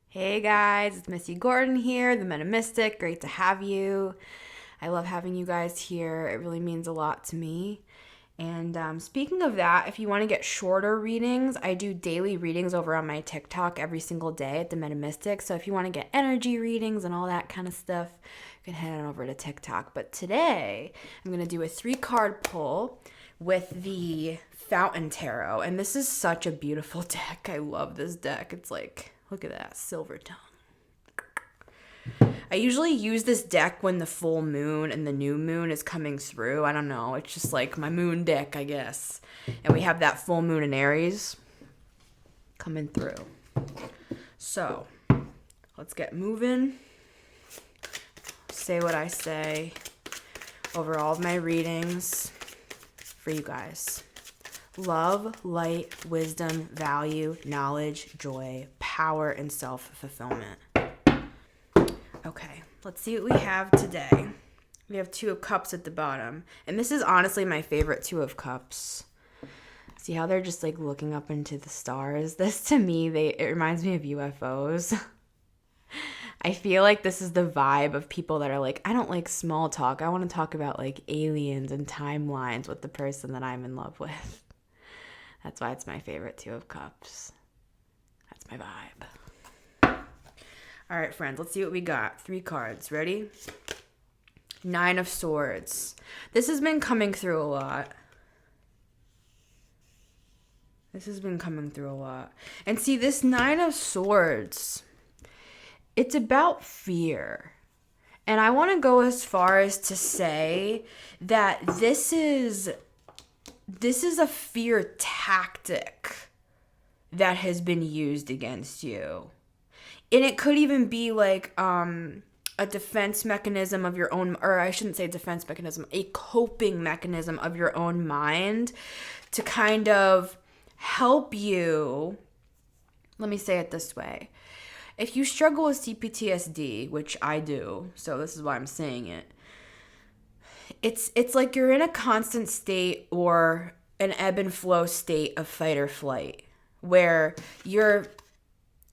Hey guys, it's Missy Gordon here, the Metamystic. Great to have you. I love having you guys here. It really means a lot to me. And speaking of that, if you want to get shorter readings, I do daily readings over on my TikTok every single day at the Metamystic. So if you want to get energy readings and all that kind of stuff, you can head on over to TikTok. But today, I'm going to do a 3-card pull with the Fountain Tarot. And this is such a beautiful deck. I love this deck. It's like, look at that, silver tongue. I usually use this deck when the full moon and the new moon is coming through. I don't know. It's just like my moon deck, I guess. And we have that full moon in Aries coming through. So, let's get moving. Say what I say over all of my readings for you guys. Love, light, wisdom, value, knowledge, joy, power, and self-fulfillment. Okay, let's see what we have today. We have 2 of Cups at the bottom. And this is honestly my favorite 2 of Cups. See how they're just like looking up into the stars? This to me, it reminds me of UFOs. I feel like this is the vibe of people that are like, I don't like small talk. I want to talk about like aliens and timelines with the person that I'm in love with. That's why it's my favorite 2 of Cups. That's my vibe. All right, friends, let's see what we got. 3 cards. Ready? 9 of Swords. This has been coming through a lot. And see, this 9 of Swords, it's about fear. And I want to go as far as to say that this is a fear tactic that has been used against you. And it could even be like a defense mechanism of your own, or I shouldn't say defense mechanism, a coping mechanism of your own mind to kind of help you. Let me say it this way. If you struggle with CPTSD, which I do, so this is why I'm saying it, it's like you're in a constant state or an ebb and flow state of fight or flight where you're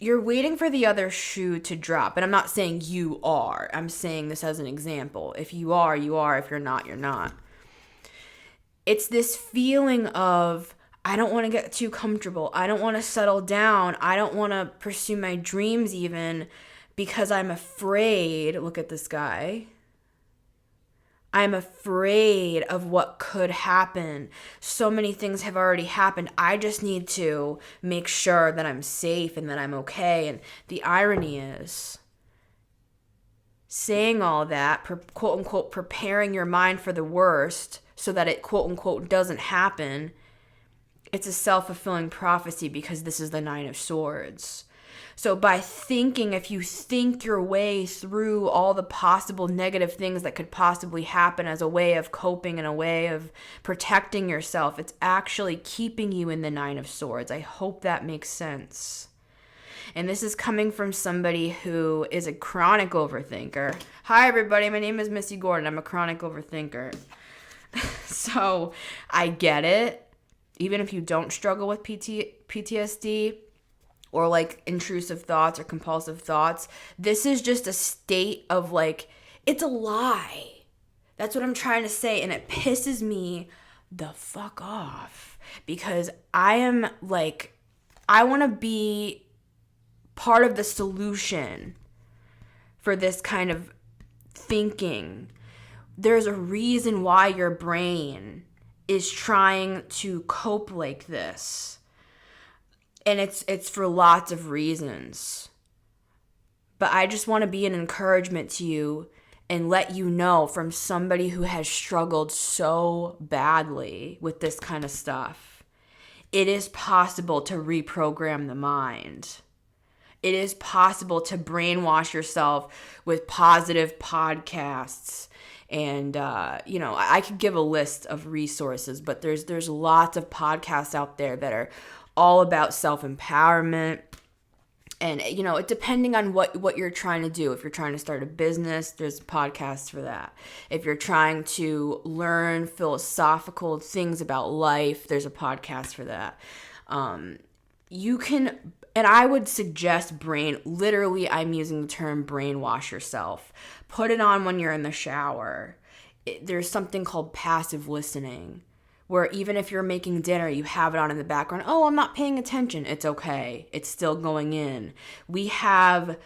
waiting for the other shoe to drop. And I'm not saying you are. I'm saying this as an example. If you are, you are. If you're not, you're not. It's this feeling of, I don't want to get too comfortable. I don't want to settle down. I don't want to pursue my dreams even because I'm afraid. Look at this guy. I'm afraid of what could happen. So many things have already happened. I just need to make sure that I'm safe and that I'm okay. And the irony is, saying all that, quote unquote, preparing your mind for the worst so that it, quote unquote, doesn't happen, it's a self-fulfilling prophecy because this is the 9 of Swords. So by thinking, if you think your way through all the possible negative things that could possibly happen as a way of coping and a way of protecting yourself, it's actually keeping you in the 9 of Swords. I hope that makes sense. And this is coming from somebody who is a chronic overthinker. Hi, everybody. My name is Missy Gordon. I'm a chronic overthinker. So I get it. Even if you don't struggle with PTSD, or like intrusive thoughts or compulsive thoughts, this is just a state of like, it's a lie. That's what I'm trying to say. And it pisses me the fuck off because I am like, I want to be part of the solution for this kind of thinking. There's a reason why your brain is trying to cope like this. And it's for lots of reasons. But I just want to be an encouragement to you and let you know from somebody who has struggled so badly with this kind of stuff. It is possible to reprogram the mind. It is possible to brainwash yourself with positive podcasts. And, I could give a list of resources, but there's lots of podcasts out there that are all about self-empowerment. And, depending on what you're trying to do. If you're trying to start a business, there's podcasts for that. If you're trying to learn philosophical things about life, there's a podcast for that. You can And I would suggest literally I'm using the term brainwash yourself. Put it on when you're in the shower. There's something called passive listening, where even if you're making dinner, you have it on in the background. Oh, I'm not paying attention. It's okay. It's still going in. We have,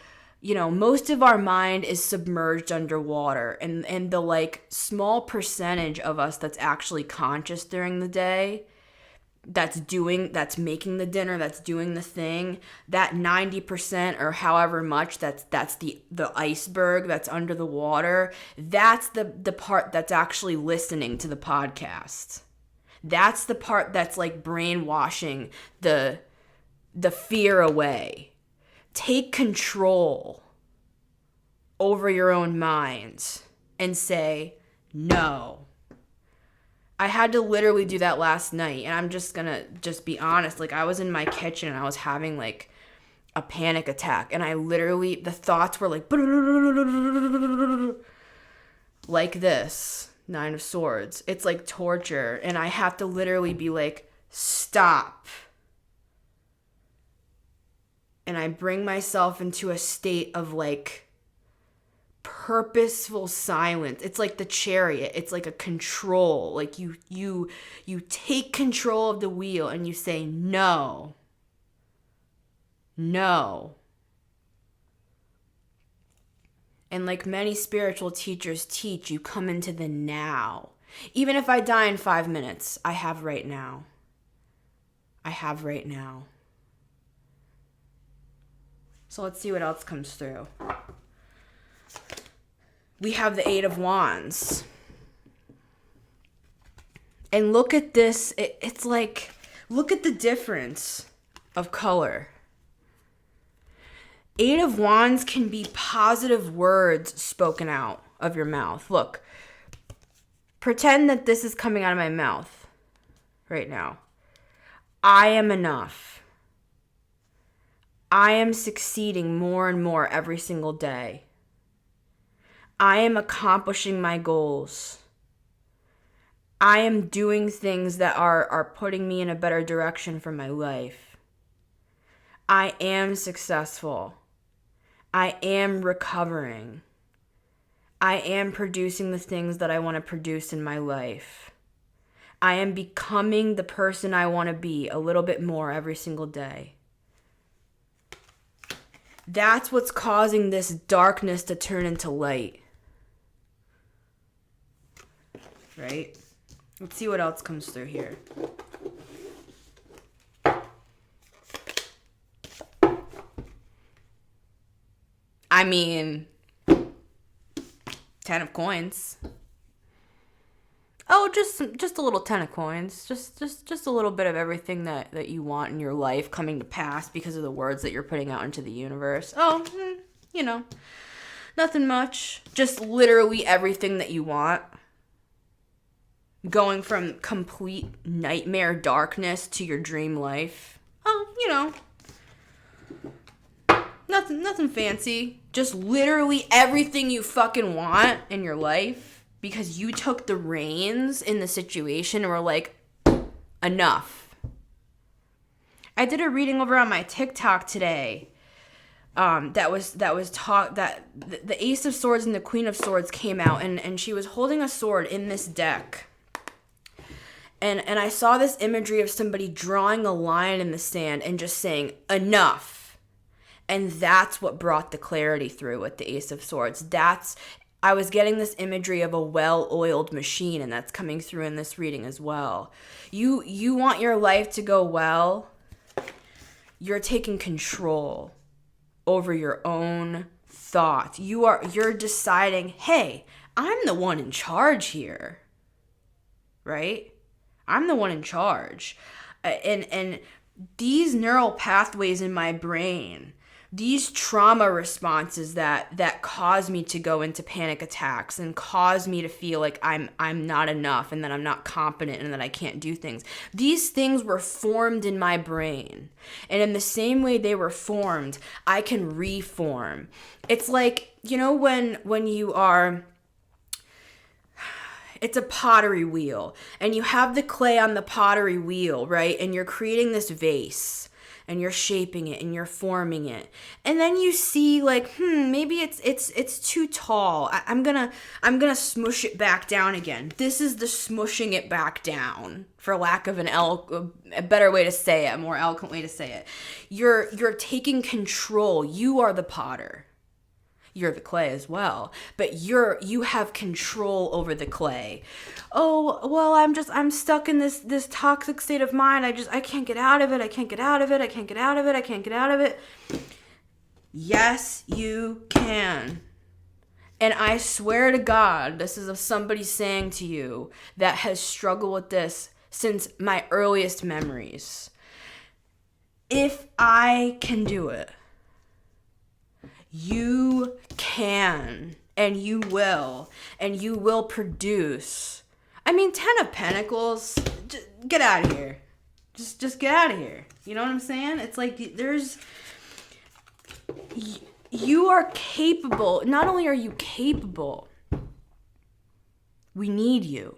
most of our mind is submerged underwater, and the like small percentage of us that's actually conscious during the day, that's making the dinner, that's doing the thing, that 90% or however much, that's the iceberg that's under the water. That's the part that's actually listening to the podcast. That's the part that's like brainwashing the fear away. Take control over your own mind and say no. I had to literally do that last night, and I'm just gonna be honest. Like, I was in my kitchen and I was having like a panic attack, and the thoughts were like this, Nine of Swords. It's like torture, and I have to literally be like, stop. And I bring myself into a state of like purposeful silence. It's like the Chariot. It's like a control. Like you take control of the wheel and you say no. No. And like many spiritual teachers teach, you come into the now. Even if I die in 5 minutes, I have right now. I have right now. So let's see what else comes through. We have the Eight of Wands. And look at this. It's like, look at the difference of color. Eight of Wands can be positive words spoken out of your mouth. Look, pretend that this is coming out of my mouth right now. I am enough. I am succeeding more and more every single day. I am accomplishing my goals. I am doing things that are putting me in a better direction for my life. I am successful. I am recovering. I am producing the things that I want to produce in my life. I am becoming the person I want to be a little bit more every single day. That's what's causing this darkness to turn into light. Right? Let's see what else comes through here. I mean, 10 of coins. Oh, just a little 10 of coins. Just a little bit of everything that you want in your life coming to pass because of the words that you're putting out into the universe. Oh, nothing much. Just literally everything that you want. Going from complete nightmare darkness to your dream life. Oh, nothing fancy. Just literally everything you fucking want in your life because you took the reins in the situation and were like, enough. I did a reading over on my TikTok today. That was taught that the Ace of Swords and the Queen of Swords came out, and she was holding a sword in this deck. And I saw this imagery of somebody drawing a line in the sand and just saying, enough. And that's what brought the clarity through with the Ace of Swords. I was getting this imagery of a well-oiled machine, and that's coming through in this reading as well. You want your life to go well, you're taking control over your own thoughts. You're deciding, hey, I'm the one in charge here. Right? I'm the one in charge. And these neural pathways in my brain, these trauma responses that cause me to go into panic attacks and cause me to feel like I'm not enough and that I'm not competent and that I can't do things. These things were formed in my brain. And in the same way they were formed, I can reform. It's like, when you are... It's a pottery wheel, and you have the clay on the pottery wheel, right? And you're creating this vase. and you're shaping it and you're forming it. And then you see like, maybe it's too tall. I'm gonna smush it back down again. This is the smushing it back down, for lack of a better way to say it, a more eloquent way to say it. You're taking control. You are the potter. You're the clay as well, but you have control over the clay. Oh, well, I'm stuck in this toxic state of mind. I can't get out of it. I can't get out of it. I can't get out of it. I can't get out of it. Yes, you can. And I swear to God, this is somebody saying to you that has struggled with this since my earliest memories. If I can do it, you can, and you will produce. I mean, 10 of Pentacles, get out of here. Just get out of here. You know what I'm saying? It's like you are capable. Not only are you capable, we need you.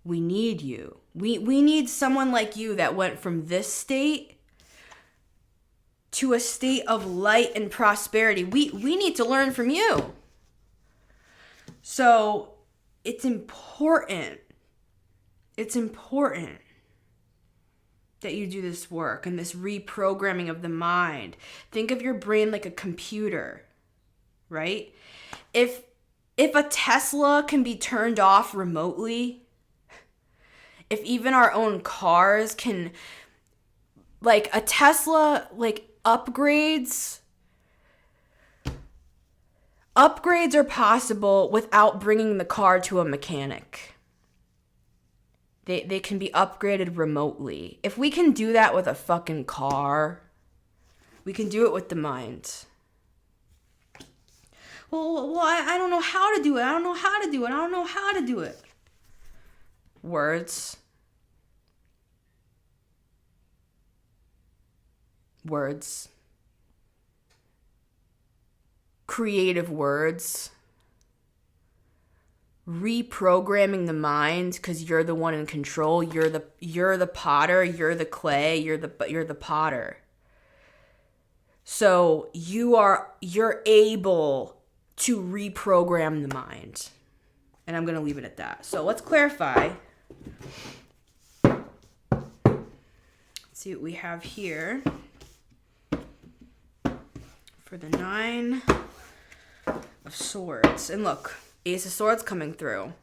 We need you. We need someone like you that went from this state to a state of light and prosperity. We need to learn from you. So it's important. It's important that you do this work and this reprogramming of the mind. Think of your brain like a computer, right? If a Tesla can be turned off remotely, if even our own cars can, like a Tesla, like upgrades are possible without bringing the car to a mechanic. They can be upgraded remotely. If we can do that with a fucking car, we can do it with the mind. Well, I don't know how to do it. I don't know how to do it. I don't know how to do it. Words. Creative words. Reprogramming the mind, because you're the one in control. You're the potter. You're the clay. You're the potter. So you're able to reprogram the mind. And I'm going to leave it at that. So let's clarify. Let's see what we have here for the 9 of Swords. And look, Ace of Swords coming through.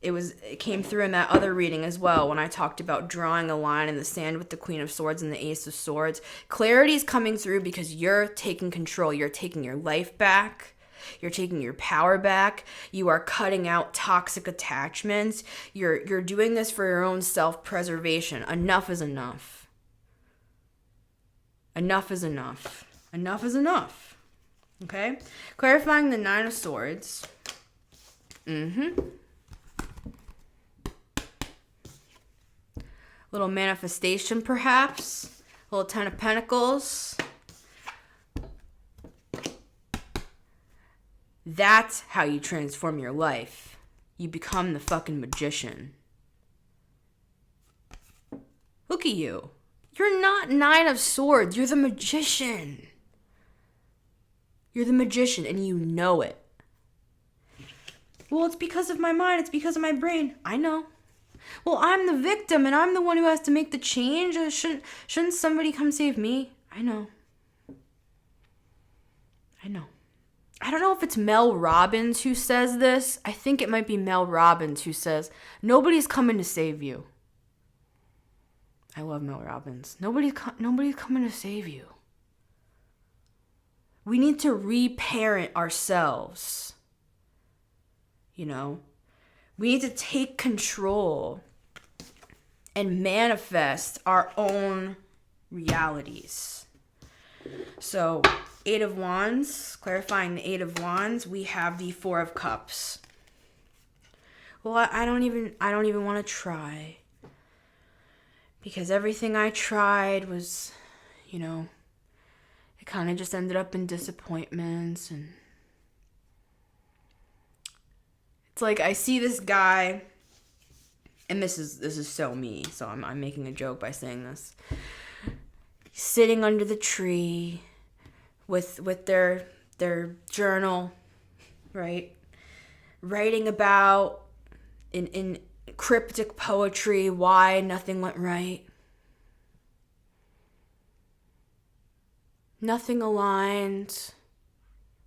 It came through in that other reading as well when I talked about drawing a line in the sand with the Queen of Swords and the Ace of Swords. Clarity is coming through because you're taking control. You're taking your life back. You're taking your power back. You are cutting out toxic attachments. You're doing this for your own self-preservation. Enough is enough. Enough is enough. Enough is enough. Okay? Clarifying the 9 of Swords. Little manifestation, perhaps. Little 10 of Pentacles. That's how you transform your life. You become the fucking magician. Look at you. You're not 9 of Swords. You're the magician. You're the magician, and you know it. Well, it's because of my mind. It's because of my brain. I know. Well, I'm the victim, and I'm the one who has to make the change. Shouldn't somebody come save me? I know. I don't know if it's Mel Robbins who says this. I think it might be Mel Robbins who says, nobody's coming to save you. I love Mel Robbins. Nobody's coming to save you. We need to reparent ourselves. You know? We need to take control and manifest our own realities. So, 8 of Wands, clarifying the 8 of Wands, we have the 4 of Cups. Well, I don't even want to try. Because everything I tried was, it kind of just ended up in disappointments. And it's like I see this guy, and this is so me, so I'm making a joke by saying this. sitting under the tree with their journal, right? Writing about in cryptic poetry why nothing went right. Nothing aligned.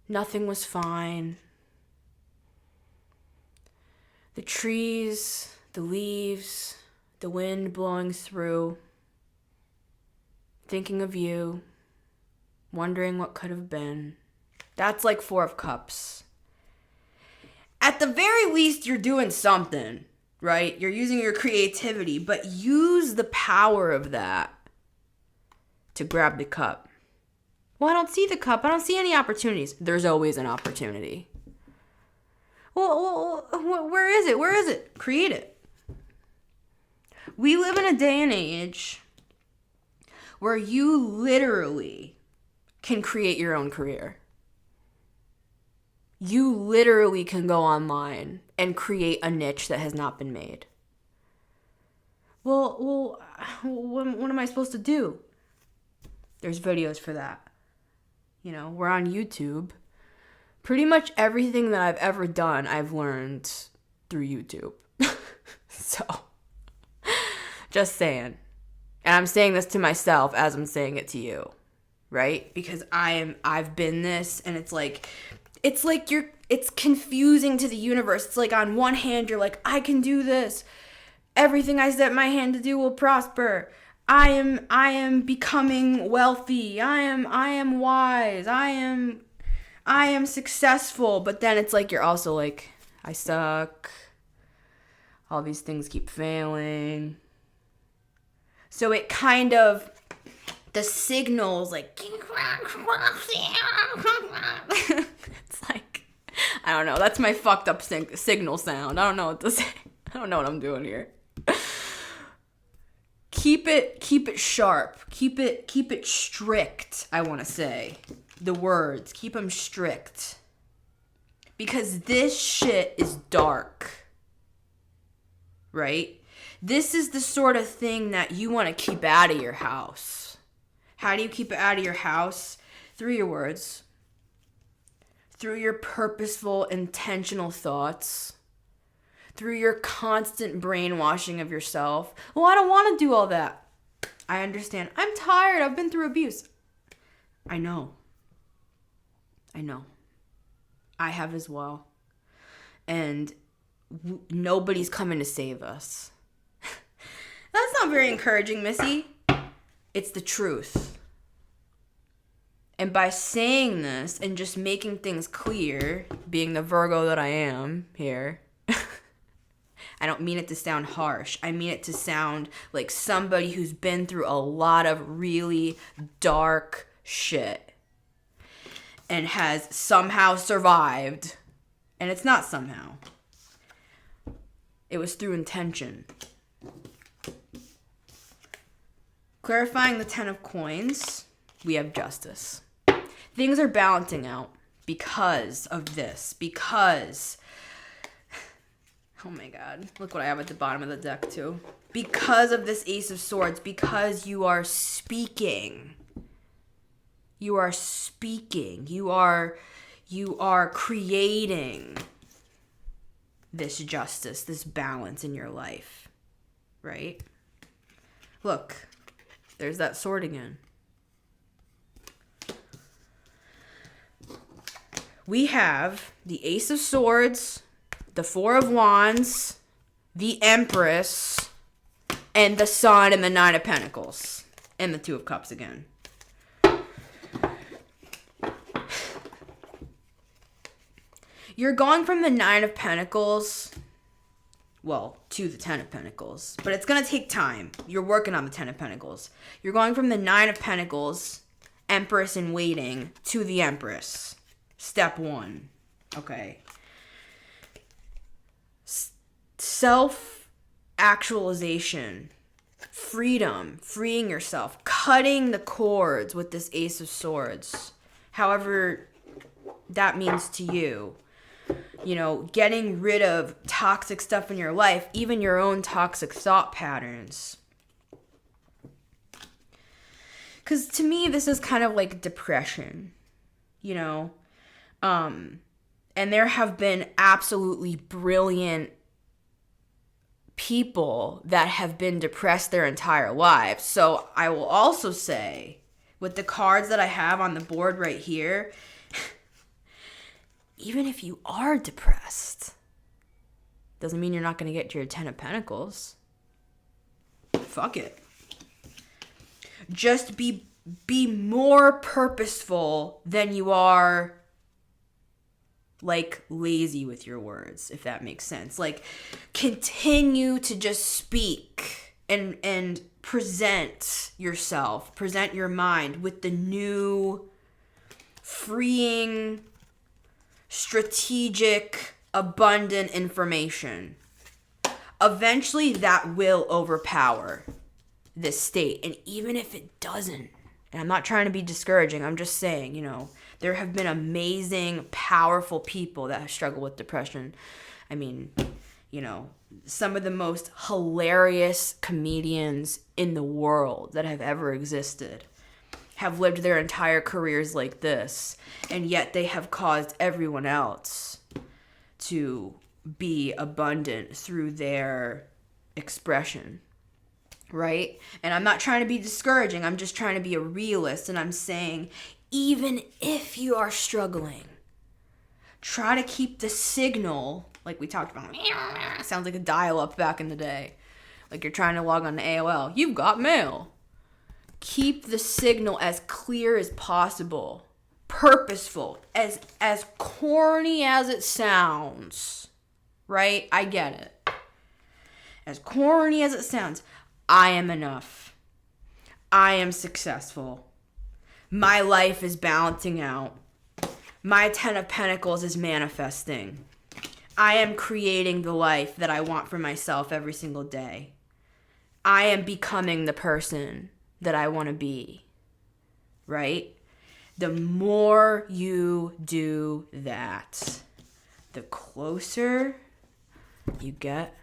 Nothing was fine. The trees, the leaves, the wind blowing through, thinking of you, wondering what could have been. That's like Four of Cups. At the very least, you're doing something, right? You're using your creativity, but use the power of that to grab the cup. Well, I don't see the cup. I don't see any opportunities. There's always an opportunity. Well, where is it? Where is it? Create it. We live in a day and age where you literally can create your own career. You literally can go online and create a niche that has not been made. Well, what am I supposed to do? There's videos for that. You know, we're on YouTube. Pretty much everything that I've ever done, I've learned through YouTube. So, just saying. And I'm saying this to myself as I'm saying it to you, right? Because I've been this, and it's like it's confusing to the universe. It's like on one hand, you're like, I can do this. Everything I set my hand to do will prosper. I am becoming wealthy. I am wise. I am successful. But then it's like you're also like, I suck. All these things keep failing. So it kind of, the signals like, it's like, I don't know. That's my fucked up signal sound. I don't know what to say. I don't know what I'm doing here. Keep it sharp. Keep it strict, I want to say. The words, keep them strict. Because this shit is dark. Right? This is the sort of thing that you want to keep out of your house. How do you keep it out of your house? Through your words. Through your purposeful, intentional thoughts. Through your constant brainwashing of yourself. Well, I don't want to do all that. I understand. I'm tired. I've been through abuse. I know. I have as well. And nobody's coming to save us. That's not very encouraging, Missy. It's the truth. And by saying this and just making things clear, being the Virgo that I am here, I don't mean it to sound harsh. I mean it to sound like somebody who's been through a lot of really dark shit and has somehow survived. And it's not somehow. It was through intention. Clarifying the 10 of coins, we have justice. Things are balancing out because of this. Because, oh my God, look what I have at the bottom of the deck too. Because of this Ace of Swords, because you are speaking. You are speaking. You are creating this justice, this balance in your life, right? Look, there's that sword again. We have the Ace of Swords, the Four of Wands, the Empress, and the Sun and the Nine of Pentacles, and the Two of Cups again. You're going from the Nine of Pentacles, well, to the Ten of Pentacles. But it's going to take time. You're working on the Ten of Pentacles. You're going from the Nine of Pentacles, Empress in waiting, to the Empress. Step 1. Okay. Self-actualization. Freedom. Freeing yourself. Cutting the cords with this Ace of Swords. However that means to you. You know, getting rid of toxic stuff in your life, even your own toxic thought patterns. Because to me, this is kind of like depression, you know? And there have been absolutely brilliant people that have been depressed their entire lives. So I will also say, with the cards that I have on the board right here, even if you are depressed, doesn't mean you're not going to get to your 10 of Pentacles. Fuck it. Just be more purposeful than you are, like, lazy with your words, if that makes sense. Like, continue to just speak and present yourself, present your mind with the new, freeing, strategic, abundant information. Eventually that will overpower this state. And even if it doesn't, and I'm not trying to be discouraging, I'm just saying, you know, there have been amazing, powerful people that have struggled with depression. I mean, you know, some of the most hilarious comedians in the world that have ever existed have lived their entire careers like this, and yet they have caused everyone else to be abundant through their expression, right? And I'm not trying to be discouraging, I'm just trying to be a realist, and I'm saying, even if you are struggling, try to keep the signal, like we talked about, sounds like a dial-up back in the day, like you're trying to log on to AOL, you've got mail. Keep the signal as clear as possible, purposeful, as corny as it sounds, right? I get it. As corny as it sounds, I am enough. I am successful. My life is balancing out. My 10 of Pentacles is manifesting. I am creating the life that I want for myself every single day. I am becoming the person that I want to be, right? The more you do that, the closer you get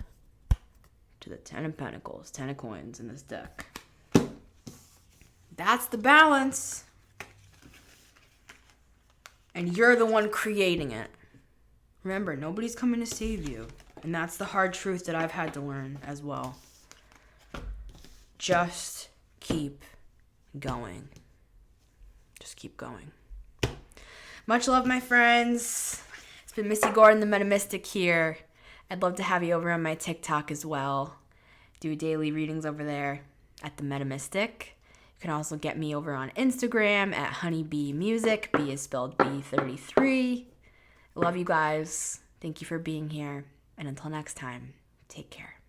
to the 10 of Pentacles, 10 of coins in this deck. That's the balance. And you're the one creating it. Remember, nobody's coming to save you. And that's the hard truth that I've had to learn as well. Just keep going. Just keep going. Much love, my friends. It's been Missy Gordon, the Metamystic here. I'd love to have you over on my TikTok as well. Do daily readings over there at the Metamystic. You can also get me over on Instagram at Honeybee Music. B is spelled B33. Love you guys. Thank you for being here. And until next time, take care.